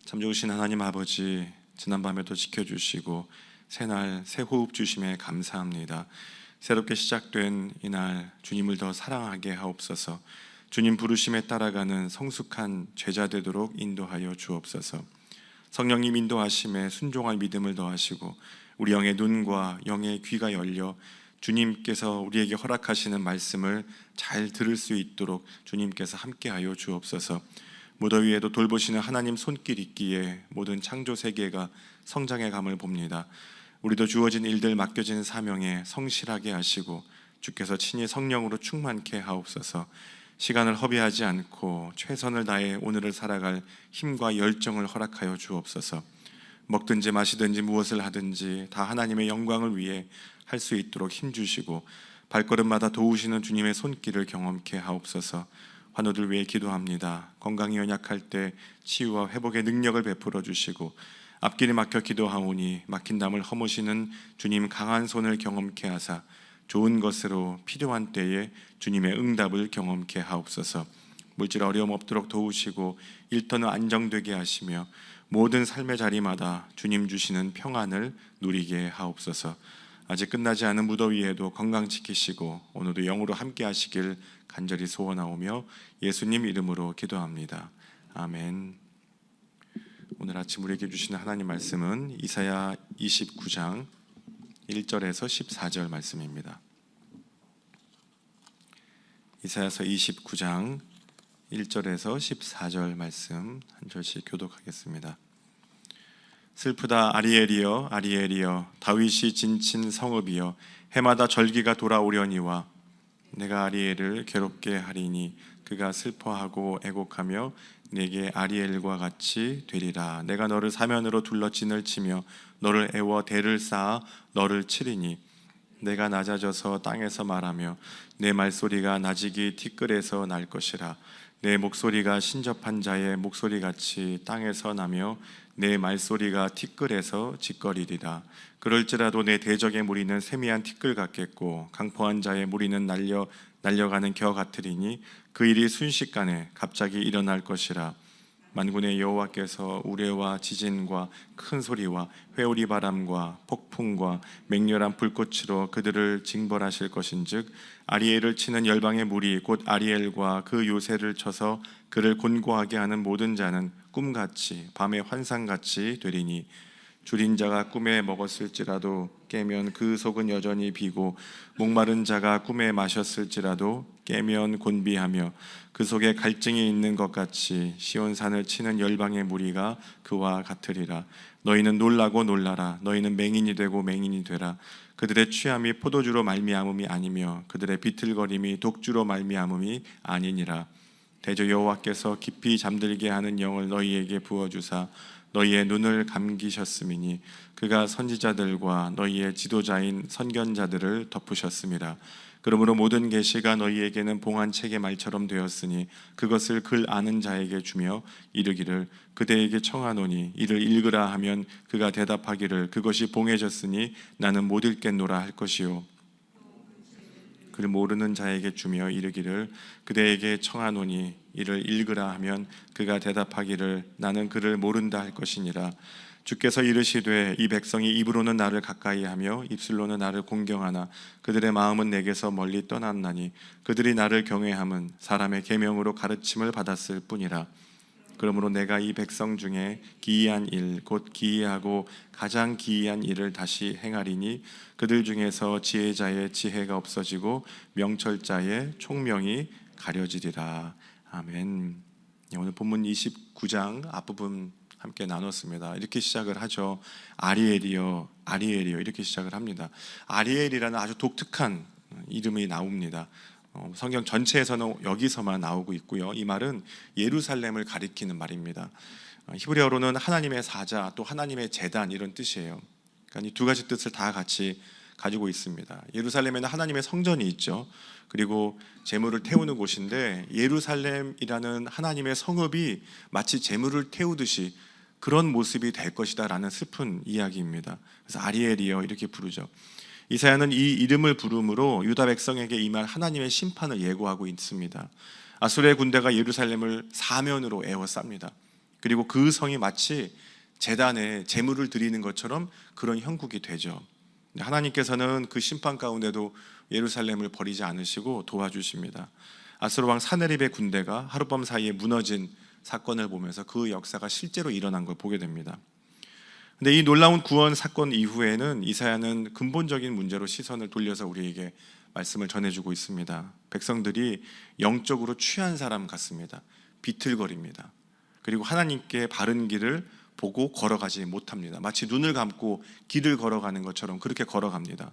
참 좋으신 하나님 아버지, 지난밤에도 지켜주시고 새날 새 호흡 주심에 감사합니다. 새롭게 시작된 이날 주님을 더 사랑하게 하옵소서. 주님 부르심에 따라가는 성숙한 제자 되도록 인도하여 주옵소서. 성령님 인도하심에 순종할 믿음을 더하시고 우리 영의 눈과 영의 귀가 열려 주님께서 우리에게 허락하시는 말씀을 잘 들을 수 있도록 주님께서 함께하여 주옵소서. 무더위에도 돌보시는 하나님 손길 있기에 모든 창조 세계가 성장해 감을 봅니다. 우리도 주어진 일들, 맡겨진 사명에 성실하게 하시고 주께서 친히 성령으로 충만케 하옵소서. 시간을 허비하지 않고 최선을 다해 오늘을 살아갈 힘과 열정을 허락하여 주옵소서. 먹든지 마시든지 무엇을 하든지 다 하나님의 영광을 위해 할 수 있도록 힘주시고 발걸음마다 도우시는 주님의 손길을 경험케 하옵소서. 환우들 위해 기도합니다. 건강이 연약할 때 치유와 회복의 능력을 베풀어 주시고 앞길이 막혀 기도하오니 막힌 담을 허무시는 주님 강한 손을 경험케 하사 좋은 것으로 필요한 때에 주님의 응답을 경험케 하옵소서. 물질 어려움 없도록 도우시고 일터는 안정되게 하시며 모든 삶의 자리마다 주님 주시는 평안을 누리게 하옵소서. 아직 끝나지 않은 무더위에도 건강 지키시고 오늘도 영으로 함께 하시길 간절히 소원하오며 예수님 이름으로 기도합니다. 아멘. 오늘 아침 우리에게 주시는 하나님 말씀은 이사야 29장 1절에서 14절 말씀입니다. 이사야서 29장 1절에서 14절 말씀 한 절씩 교독하겠습니다. 슬프다 아리엘이여 아리엘이여 다윗이 진친 성읍이여 해마다 절기가 돌아오려니와 내가 아리엘을 괴롭게 하리니 그가 슬퍼하고 애곡하며 내게 아리엘과 같이 되리라. 내가 너를 사면으로 둘러 진을 치며 너를 애워 대를 쌓아 너를 치리니 내가 낮아져서 땅에서 말하며 내 말소리가 나지기 티끌에서 날 것이라. 내 목소리가 신접한 자의 목소리같이 땅에서 나며 내 말소리가 티끌에서 짓거리리라. 그럴지라도 내 대적의 무리는 세미한 티끌 같겠고 강포한 자의 무리는 날려가는 겨 같으리니 그 일이 순식간에 갑자기 일어날 것이라. 만군의 여호와께서 우레와 지진과 큰 소리와 회오리 바람과 폭풍과 맹렬한 불꽃으로 그들을 징벌하실 것인즉 아리엘을 치는 열방의 무리 곧 아리엘과 그 요새를 쳐서 그를 곤고하게 하는 모든 자는 꿈같이 밤의 환상같이 되리니 줄인 자가 꿈에 먹었을지라도 깨면 그 속은 여전히 비고 목마른 자가 꿈에 마셨을지라도 깨면 곤비하며 그 속에 갈증이 있는 것 같이 시온산을 치는 열방의 무리가 그와 같으리라. 너희는 놀라고 놀라라. 너희는 맹인이 되고 맹인이 되라. 그들의 취함이 포도주로 말미암음이 아니며 그들의 비틀거림이 독주로 말미암음이 아니니라. 대저 여호와께서 깊이 잠들게 하는 영을 너희에게 부어주사 너희의 눈을 감기셨음이니 그가 선지자들과 너희의 지도자인 선견자들을 덮으셨음이라. 그러므로 모든 계시가 너희에게는 봉한 책의 말처럼 되었으니 그것을 글 아는 자에게 주며 이르기를 그대에게 청하노니 이를 읽으라 하면 그가 대답하기를 그것이 봉해졌으니 나는 못 읽겠노라 할 것이요 그를 모르는 자에게 주며 이르기를 그대에게 청하노니 이를 읽으라 하면 그가 대답하기를 나는 그를 모른다 할 것이니라. 주께서 이르시되 이 백성이 입으로는 나를 가까이하며 입술로는 나를 공경하나 그들의 마음은 내게서 멀리 떠났나니 그들이 나를 경외함은 사람의 계명으로 가르침을 받았을 뿐이라. 그러므로 내가 이 백성 중에 기이한 일 곧 기이하고 가장 기이한 일을 다시 행하리니 그들 중에서 지혜자의 지혜가 없어지고 명철자의 총명이 가려지리라. 아멘. 오늘 본문 29장 앞부분 함께 나눴습니다. 이렇게 시작을 하죠. 아리엘이여 아리엘이여 이렇게 시작을 합니다. 아리엘이라는 아주 독특한 이름이 나옵니다. 성경 전체에서는 여기서만 나오고 있고요. 이 말은 예루살렘을 가리키는 말입니다. 히브리어로는 하나님의 사자 또 하나님의 제단 이런 뜻이에요. 그러니까 이 두 가지 뜻을 다 같이 가지고 있습니다. 예루살렘에는 하나님의 성전이 있죠. 그리고 제물을 태우는 곳인데 예루살렘이라는 하나님의 성읍이 마치 제물을 태우듯이 그런 모습이 될 것이다 라는 슬픈 이야기입니다. 그래서 아리엘이여 이렇게 부르죠. 이사야는 이 이름을 부름으로 유다 백성에게 임할 하나님의 심판을 예고하고 있습니다. 아수르의 군대가 예루살렘을 사면으로 에워쌉니다. 그리고 그 성이 마치 제단에 제물을 드리는 것처럼 그런 형국이 되죠. 하나님께서는 그 심판 가운데도 예루살렘을 버리지 않으시고 도와주십니다. 아수르 왕 사네립의 군대가 하룻밤 사이에 무너진 사건을 보면서 그 역사가 실제로 일어난 걸 보게 됩니다. 근데 이 놀라운 구원 사건 이후에는 이사야는 근본적인 문제로 시선을 돌려서 우리에게 말씀을 전해주고 있습니다. 백성들이 영적으로 취한 사람 같습니다. 비틀거립니다. 그리고 하나님께 바른 길을 보고 걸어가지 못합니다. 마치 눈을 감고 길을 걸어가는 것처럼 그렇게 걸어갑니다.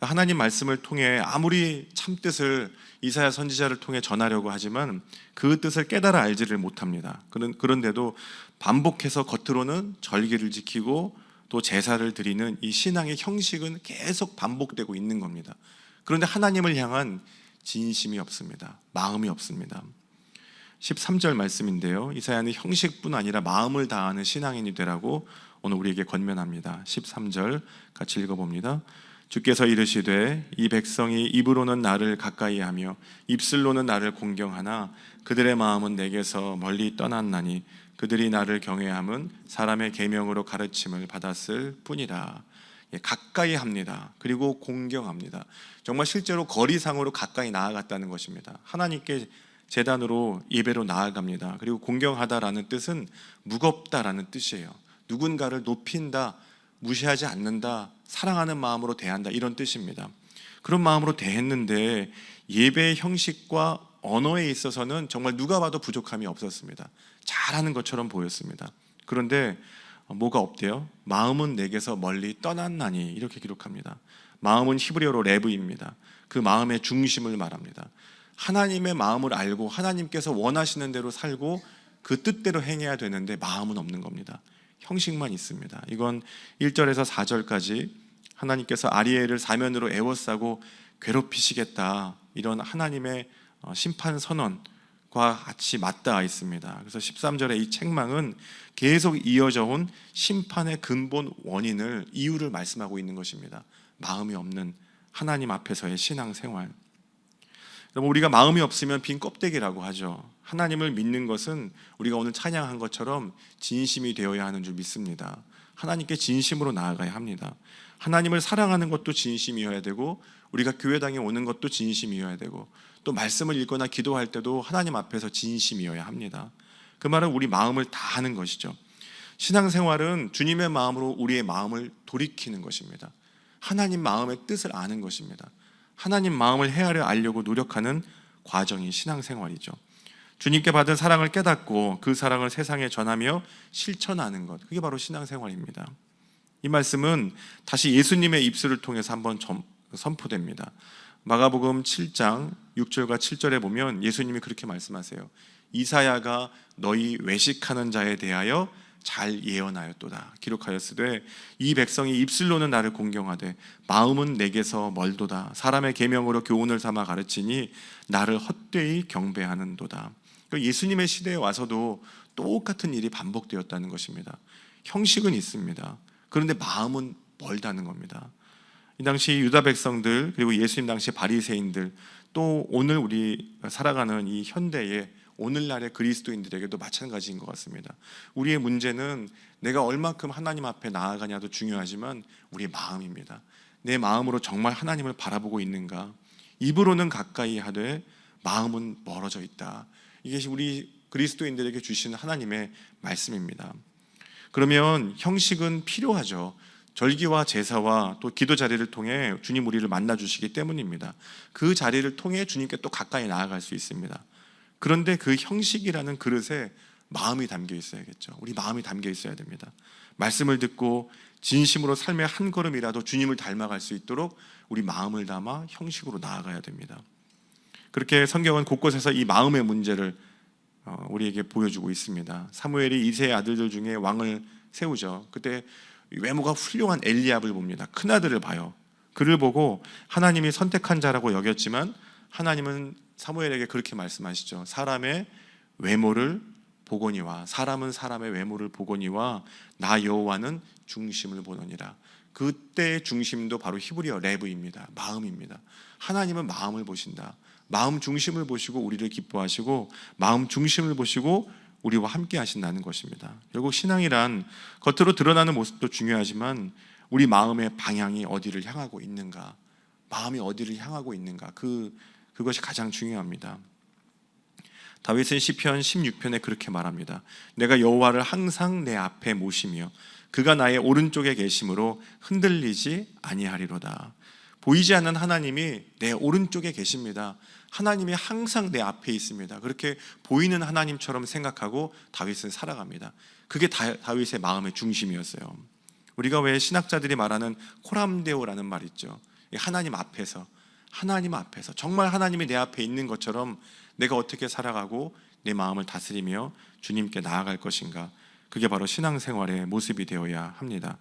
하나님 말씀을 통해 아무리 참뜻을 이사야 선지자를 통해 전하려고 하지만 그 뜻을 깨달아 알지를 못합니다. 그런데도 반복해서 겉으로는 절기를 지키고 또 제사를 드리는 이 신앙의 형식은 계속 반복되고 있는 겁니다. 그런데 하나님을 향한 진심이 없습니다. 마음이 없습니다. 13절 말씀인데요, 이사야는 형식뿐 아니라 마음을 다하는 신앙인이 되라고 오늘 우리에게 권면합니다. 13절 같이 읽어봅니다. 주께서 이르시되 이 백성이 입으로는 나를 가까이하며 입술로는 나를 공경하나 그들의 마음은 내게서 멀리 떠났나니 그들이 나를 경외함은 사람의 계명으로 가르침을 받았을 뿐이라. 가까이 합니다. 그리고 공경합니다. 정말 실제로 거리상으로 가까이 나아갔다는 것입니다. 하나님께 제단으로 예배로 나아갑니다. 그리고 공경하다라는 뜻은 무겁다라는 뜻이에요. 누군가를 높인다, 무시하지 않는다, 사랑하는 마음으로 대한다, 이런 뜻입니다. 그런 마음으로 대했는데 예배의 형식과 언어에 있어서는 정말 누가 봐도 부족함이 없었습니다. 잘하는 것처럼 보였습니다. 그런데 뭐가 없대요? 마음은 내게서 멀리 떠났나니, 이렇게 기록합니다. 마음은 히브리어로 레브입니다. 그 마음의 중심을 말합니다. 하나님의 마음을 알고 하나님께서 원하시는 대로 살고 그 뜻대로 행해야 되는데 마음은 없는 겁니다. 형식만 있습니다. 이건 1절에서 4절까지 하나님께서 아리엘을 사면으로 에워싸고 괴롭히시겠다, 이런 하나님의 심판 선언과 같이 맞닿아 있습니다. 그래서 13절의 이 책망은 계속 이어져 온 심판의 근본 원인을, 이유를 말씀하고 있는 것입니다. 마음이 없는 하나님 앞에서의 신앙생활. 여러분, 우리가 마음이 없으면 빈 껍데기라고 하죠. 하나님을 믿는 것은 우리가 오늘 찬양한 것처럼 진심이 되어야 하는 줄 믿습니다. 하나님께 진심으로 나아가야 합니다. 하나님을 사랑하는 것도 진심이어야 되고, 우리가 교회당에 오는 것도 진심이어야 되고, 또 말씀을 읽거나 기도할 때도 하나님 앞에서 진심이어야 합니다. 그 말은 우리 마음을 다하는 것이죠. 신앙생활은 주님의 마음으로 우리의 마음을 돌이키는 것입니다. 하나님 마음의 뜻을 아는 것입니다. 하나님 마음을 헤아려 알려고 노력하는 과정이 신앙생활이죠. 주님께 받은 사랑을 깨닫고 그 사랑을 세상에 전하며 실천하는 것, 그게 바로 신앙생활입니다. 이 말씀은 다시 예수님의 입술을 통해서 한번 선포됩니다. 마가복음 7장 6절과 7절에 보면 예수님이 그렇게 말씀하세요. 이사야가 너희 외식하는 자에 대하여 잘 예언하였도다. 기록하였으되 이 백성이 입술로는 나를 공경하되 마음은 내게서 멀도다. 사람의 계명으로 교훈을 삼아 가르치니 나를 헛되이 경배하는도다. 예수님의 시대에 와서도 똑같은 일이 반복되었다는 것입니다. 형식은 있습니다. 그런데 마음은 멀다는 겁니다. 이 당시 유다 백성들, 그리고 예수님 당시 바리새인들, 또 오늘 우리 살아가는 이 현대의 오늘날의 그리스도인들에게도 마찬가지인 것 같습니다. 우리의 문제는 내가 얼마큼 하나님 앞에 나아가냐도 중요하지만 우리의 마음입니다. 내 마음으로 정말 하나님을 바라보고 있는가? 입으로는 가까이 하되 마음은 멀어져 있다. 이게 우리 그리스도인들에게 주시는 하나님의 말씀입니다. 그러면 형식은 필요하죠. 절기와 제사와 또 기도 자리를 통해 주님 우리를 만나 주시기 때문입니다. 그 자리를 통해 주님께 또 가까이 나아갈 수 있습니다. 그런데 그 형식이라는 그릇에 마음이 담겨 있어야겠죠. 우리 마음이 담겨 있어야 됩니다. 말씀을 듣고 진심으로 삶의 한 걸음이라도 주님을 닮아갈 수 있도록 우리 마음을 담아 형식으로 나아가야 됩니다. 그렇게 성경은 곳곳에서 이 마음의 문제를 우리에게 보여주고 있습니다. 사무엘이 이새의 아들들 중에 왕을 세우죠. 그때 외모가 훌륭한 엘리압을 봅니다. 큰아들을 봐요. 그를 보고 하나님이 선택한 자라고 여겼지만 하나님은 사무엘에게 그렇게 말씀하시죠. 사람의 외모를 보거니와, 사람은 사람의 외모를 보거니와 나 여호와는 중심을 보느니라. 그때의 중심도 바로 히브리어 레브입니다. 마음입니다. 하나님은 마음을 보신다. 마음 중심을 보시고 우리를 기뻐하시고, 마음 중심을 보시고 우리와 함께 하신다는 것입니다. 결국 신앙이란 겉으로 드러나는 모습도 중요하지만 우리 마음의 방향이 어디를 향하고 있는가, 마음이 어디를 향하고 있는가, 그것이 가장 중요합니다. 다윗은 시편 16편에 그렇게 말합니다. 내가 여호와를 항상 내 앞에 모시며 그가 나의 오른쪽에 계심으로 흔들리지 아니하리로다. 보이지 않는 하나님이 내 오른쪽에 계십니다. 하나님이 항상 내 앞에 있습니다. 그렇게 보이는 하나님처럼 생각하고 다윗은 살아갑니다. 그게 다윗의 마음의 중심이었어요. 우리가 왜 신학자들이 말하는 코람데오라는 말 있죠. 하나님 앞에서 정말 하나님이 내 앞에 있는 것처럼 내가 어떻게 살아가고 내 마음을 다스리며 주님께 나아갈 것인가, 그게 바로 신앙생활의 모습이 되어야 합니다.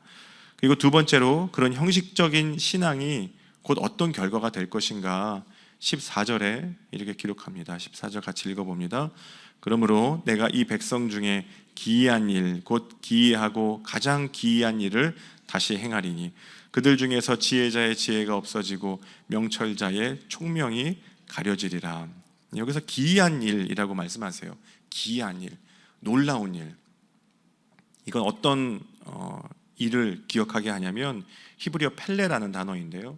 그리고 두 번째로 그런 형식적인 신앙이 곧 어떤 결과가 될 것인가, 14절에 이렇게 기록합니다. 14절 같이 읽어봅니다. 그러므로 내가 이 백성 중에 기이한 일, 곧 기이하고 가장 기이한 일을 다시 행하리니 그들 중에서 지혜자의 지혜가 없어지고 명철자의 총명이 가려지리라. 여기서 기이한 일이라고 말씀하세요. 기이한 일, 놀라운 일. 이건 어떤 일을 기억하게 하냐면 히브리어 펠레라는 단어인데요.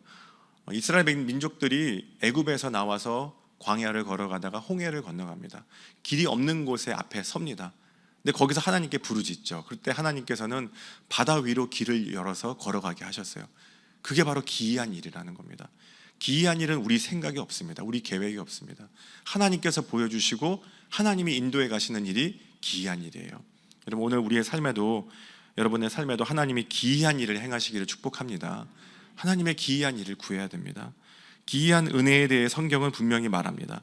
이스라엘 민족들이 애굽에서 나와서 광야를 걸어가다가 홍해를 건너갑니다. 길이 없는 곳에 앞에 섭니다. 근데 거기서 하나님께 부르짖죠. 그때 하나님께서는 바다 위로 길을 열어서 걸어가게 하셨어요. 그게 바로 기이한 일이라는 겁니다. 기이한 일은 우리 생각이 없습니다. 우리 계획이 없습니다. 하나님께서 보여주시고 하나님이 인도해 가시는 일이 기이한 일이에요. 여러분, 오늘 우리의 삶에도, 여러분의 삶에도 하나님이 기이한 일을 행하시기를 축복합니다. 하나님의 기이한 일을 구해야 됩니다. 기이한 은혜에 대해 성경은 분명히 말합니다.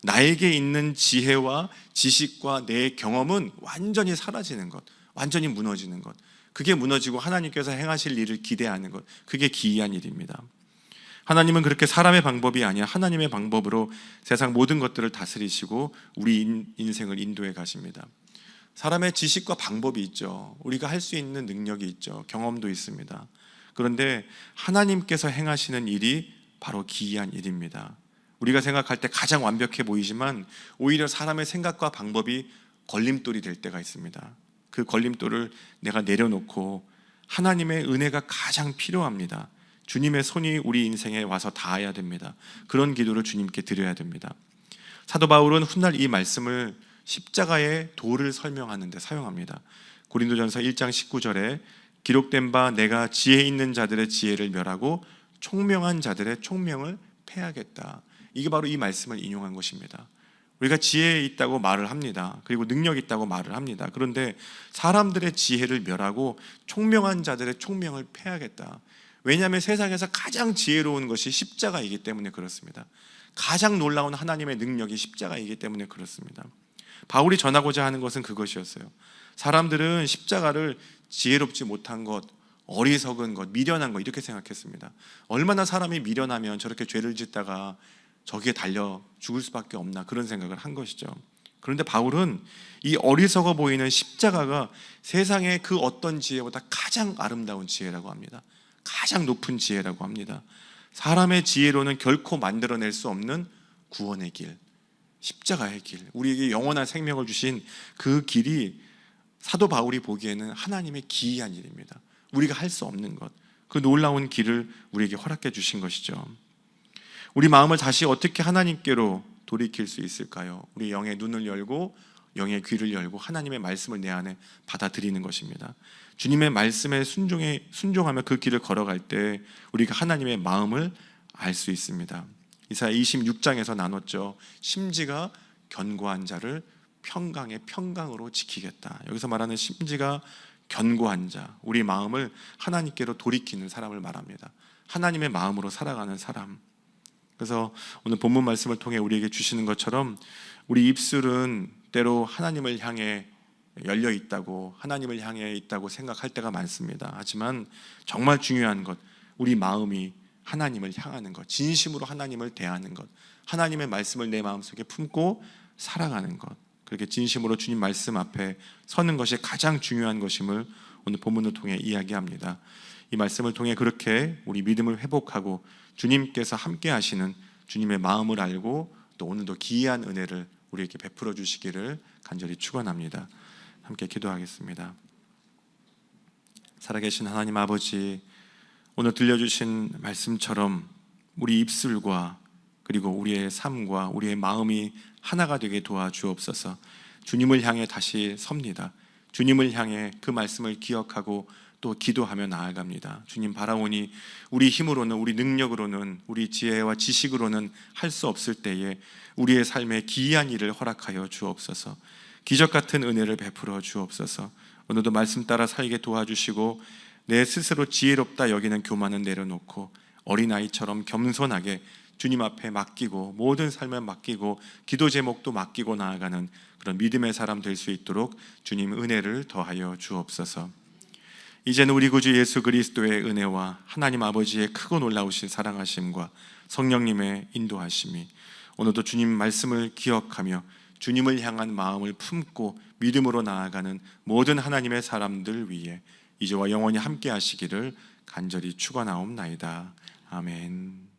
나에게 있는 지혜와 지식과 내 경험은 완전히 사라지는 것, 완전히 무너지는 것, 그게 무너지고 하나님께서 행하실 일을 기대하는 것, 그게 기이한 일입니다. 하나님은 그렇게 사람의 방법이 아니라 하나님의 방법으로 세상 모든 것들을 다스리시고 우리 인생을 인도해 가십니다. 사람의 지식과 방법이 있죠. 우리가 할 수 있는 능력이 있죠. 경험도 있습니다. 그런데 하나님께서 행하시는 일이 바로 기이한 일입니다. 우리가 생각할 때 가장 완벽해 보이지만 오히려 사람의 생각과 방법이 걸림돌이 될 때가 있습니다. 그 걸림돌을 내가 내려놓고 하나님의 은혜가 가장 필요합니다. 주님의 손이 우리 인생에 와서 닿아야 됩니다. 그런 기도를 주님께 드려야 됩니다. 사도 바울은 훗날 이 말씀을 십자가의 도를 설명하는 데 사용합니다. 고린도전서 1장 19절에 기록된 바 내가 지혜 있는 자들의 지혜를 멸하고 총명한 자들의 총명을 패하겠다. 이게 바로 이 말씀을 인용한 것입니다. 우리가 지혜 있다고 말을 합니다. 그리고 능력 있다고 말을 합니다. 그런데 사람들의 지혜를 멸하고 총명한 자들의 총명을 패하겠다. 왜냐하면 세상에서 가장 지혜로운 것이 십자가이기 때문에 그렇습니다. 가장 놀라운 하나님의 능력이 십자가이기 때문에 그렇습니다. 바울이 전하고자 하는 것은 그것이었어요. 사람들은 십자가를 지혜롭지 못한 것, 어리석은 것, 미련한 것 이렇게 생각했습니다. 얼마나 사람이 미련하면 저렇게 죄를 짓다가 저기에 달려 죽을 수밖에 없나, 그런 생각을 한 것이죠. 그런데 바울은 이 어리석어 보이는 십자가가 세상의 그 어떤 지혜보다 가장 아름다운 지혜라고 합니다. 가장 높은 지혜라고 합니다. 사람의 지혜로는 결코 만들어낼 수 없는 구원의 길, 십자가의 길, 우리에게 영원한 생명을 주신 그 길이 사도 바울이 보기에는 하나님의 기이한 일입니다. 우리가 할 수 없는 것, 그 놀라운 길을 우리에게 허락해 주신 것이죠. 우리 마음을 다시 어떻게 하나님께로 돌이킬 수 있을까요? 우리 영의 눈을 열고 영의 귀를 열고 하나님의 말씀을 내 안에 받아들이는 것입니다. 주님의 말씀에 순종하며 그 길을 걸어갈 때 우리가 하나님의 마음을 알 수 있습니다. 이사야 26장에서 나눴죠. 심지가 견고한 자를 평강의 평강으로 지키겠다. 여기서 말하는 심지가 견고한 자, 우리 마음을 하나님께로 돌이키는 사람을 말합니다. 하나님의 마음으로 살아가는 사람. 그래서 오늘 본문 말씀을 통해 우리에게 주시는 것처럼 우리 입술은 때로 하나님을 향해 열려 있다고, 하나님을 향해 있다고 생각할 때가 많습니다. 하지만 정말 중요한 것, 우리 마음이 하나님을 향하는 것, 진심으로 하나님을 대하는 것, 하나님의 말씀을 내 마음속에 품고 살아가는 것, 그렇게 진심으로 주님 말씀 앞에 서는 것이 가장 중요한 것임을 오늘 본문을 통해 이야기합니다. 이 말씀을 통해 그렇게 우리 믿음을 회복하고 주님께서 함께 하시는 주님의 마음을 알고 또 오늘도 기이한 은혜를 우리에게 베풀어 주시기를 간절히 축원합니다. 함께 기도하겠습니다. 살아계신 하나님 아버지, 오늘 들려주신 말씀처럼 우리 입술과 그리고 우리의 삶과 우리의 마음이 하나가 되게 도와주옵소서. 주님을 향해 다시 섭니다. 주님을 향해 그 말씀을 기억하고 또 기도하며 나아갑니다. 주님 바라오니 우리 힘으로는, 우리 능력으로는, 우리 지혜와 지식으로는 할 수 없을 때에 우리의 삶에 기이한 일을 허락하여 주옵소서. 기적 같은 은혜를 베풀어 주옵소서. 오늘도 말씀 따라 살게 도와주시고 내 스스로 지혜롭다 여기는 교만은 내려놓고 어린아이처럼 겸손하게 주님 앞에 맡기고 모든 삶을 맡기고 기도 제목도 맡기고 나아가는 그런 믿음의 사람 될 수 있도록 주님 은혜를 더하여 주옵소서. 이제는 우리 구주 예수 그리스도의 은혜와 하나님 아버지의 크고 놀라우신 사랑하심과 성령님의 인도하심이 오늘도 주님 말씀을 기억하며 주님을 향한 마음을 품고 믿음으로 나아가는 모든 하나님의 사람들 위해 이제와 영원히 함께 하시기를 간절히 축원하옵나이다. 아멘.